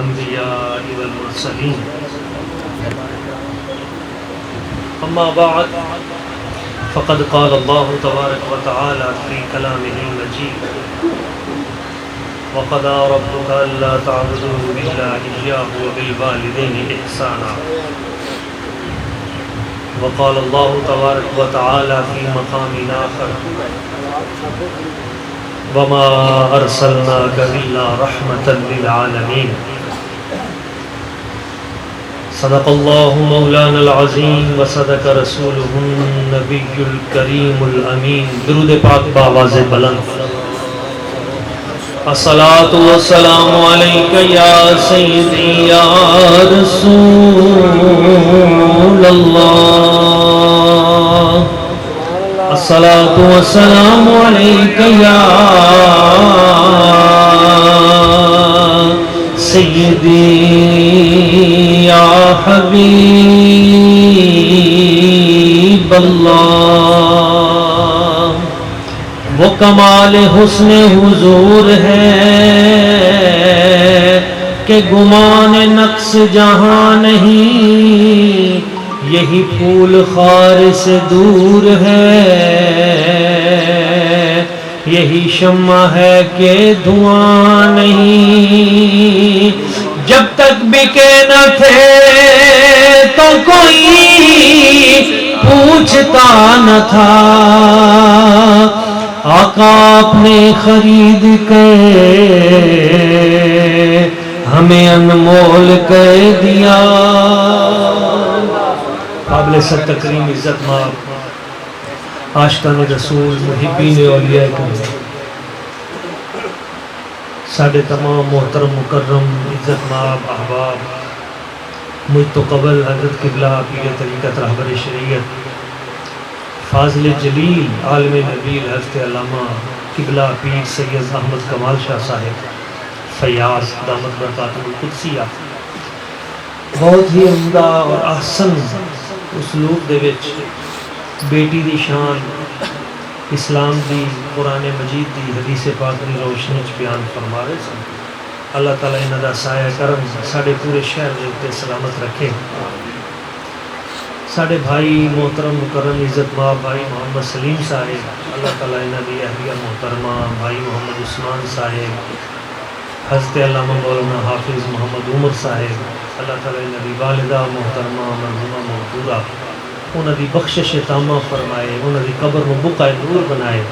الأنبياء والمرسلين أما بعد فقد قال الله تبارك وتعالى في كلامه المجيد وقضى ربك ألا تعبدوا إلا إياه وبالوالدين إحسانا وقال الله تبارك وتعالى في مقام آخر وما أرسلناك إلا رحمة للعالمين صدق الله مولانا العظيم وصدق رسوله النبي الكريم الأمين. درود پاک بآواز بلند. الصلاة والسلام عليك يا سيدي يا رسول الله. الصلاة والسلام عليك يا سيدي يا حبيب اللہ. وہ کمال حسن حضور ہے کہ گمان نقص جہاں نہیں، یہی پھول خار سے دور ہے، یہی شمع ہے کہ دھواں نہیں. جب تک بکے نہ تھے تو کوئی پوچھتا نہ تھا، آقا آپ نے خرید کے ہمیں انمول کر دیا. قابل سر تکریم عزت مآب عاشقان رسول محبین اولیاء کرام، ساڈے تمام محترم مکرم عزت مآب احباب، مجھ تو قبل حضرت قبلہ پیر طریقت رہبر شریعت فاضل جلیل عالم نبیل حضرت علامہ قبلہ پیر سید احمد کمال شاہ صاحب فیاض دامت برکاتہ القدسیہ بہت ہی عمدہ اور احسن اسلوب دے وچ بیٹی دی شان اسلام دی قرآن مجید دی حدیث پاک دی روشنی وچ بیان فرما رہے سن. اللہ تعالیٰ انہاں دا سایہ کرم ساڈے پورے شہر دے اوپر سلامت رکھے. ساڈے بھائی محترم مکرم عزت مآب بھائی محمد سلیم صاحب، اللہ تعالیٰ انہاں دی اہلیہ محترمہ بھائی محمد عثمان صاحب، حضرت علامہ مولانا حافظ محمد عمر صاحب، اللہ تعالیٰ انہاں دی والدہ محترمہ مرحومہ مغفورہ، انہاں دی بخشش تامہ فرمائے، انہاں دی قبر میں بقعہ نور بنائے.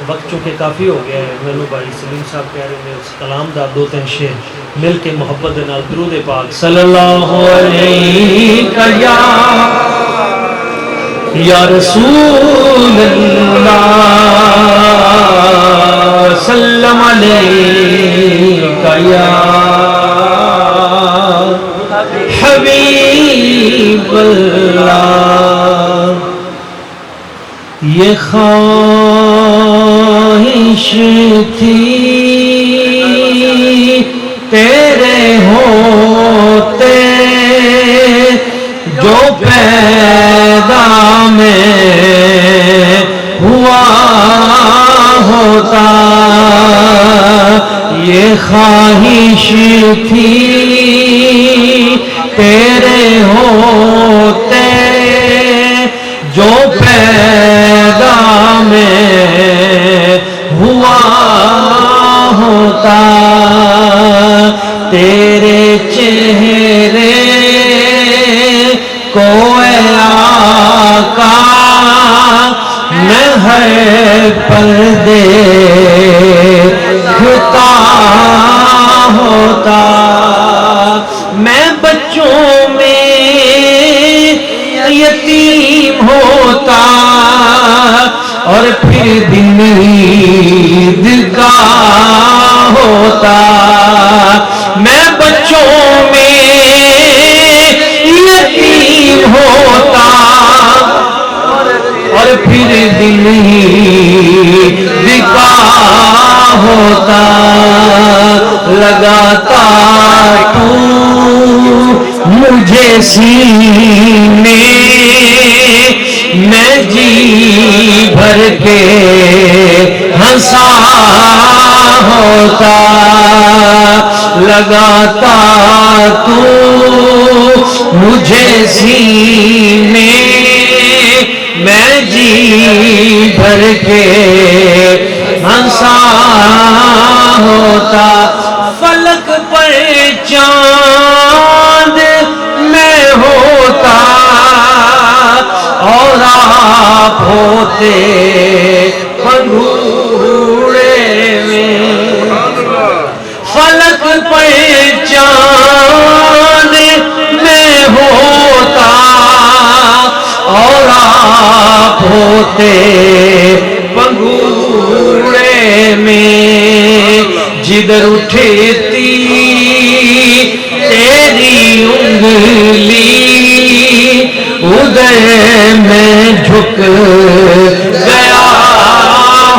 وقت چونکہ کافی ہو گیا ہے، میں بھائی سلیم صاحب کہہ رہے ہیں اس کلام دا دو تین شعر مل کے محبت دے نال درود پاک صلی اللہ علیہ یا رسول اللہ، سلم علیکہ یا حبیب اللہ. یہ خواہش تھی تیرے ہوتے جو پیدا میں ہوا ہوتا، یہ خواہش تھی تیرے ہوتے جو پیدا میں ہوا ہوتا. تیرے چہرے کو اے آقا میں ہر پل دیکھتا ہوتا. میں بچوں میں یتیم ہوتا اور پھر دن عید کا ہوتا. میں بچوں میں یتیم ہوتا اور پھر دن عید کا ہوتا. لگاتا تو مجھے سینے میں جی بھر کے ہنسا ہوتا. لگاتا تو مجھے سینے میں جی بھر کے ہنسا ہوتا فلک پر چاند میں ہوتا اور آپ ہوتے پنگھوڑے میں فلک پر چاند میں ہوتا اور آپ ہوتے پنگھوڑے میں جدھر اٹھتی تیری انگلی ادھر میں جھک گیا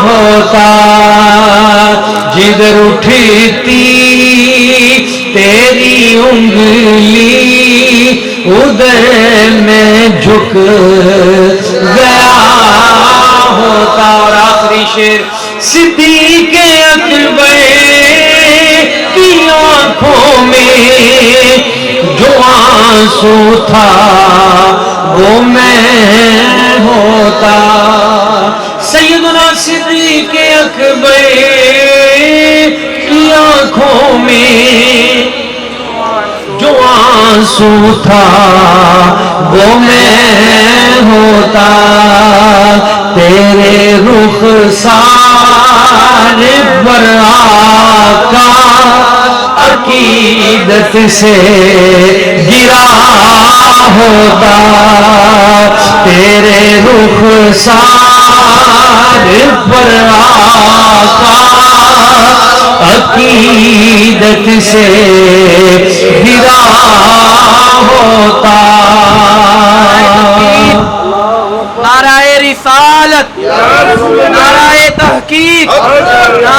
ہوتا جدھر اٹھتی تیری انگلی ادھر میں جھک گیا ہوتا اور آخری شعر صدیق اکبر کی آنکھوں میں جو آنسو تھا وہ میں ہوتا سیدنا صدیق اکبر کی آنکھوں میں جو آنسو تھا وہ میں ہوتا تیرے رخسار پر آقا عقیدت سے گرا ہوتا تیرے رخسار پر آقا عقیدت سے گرا ہوتا نعرہ رسالت، نعرہ تحقیق،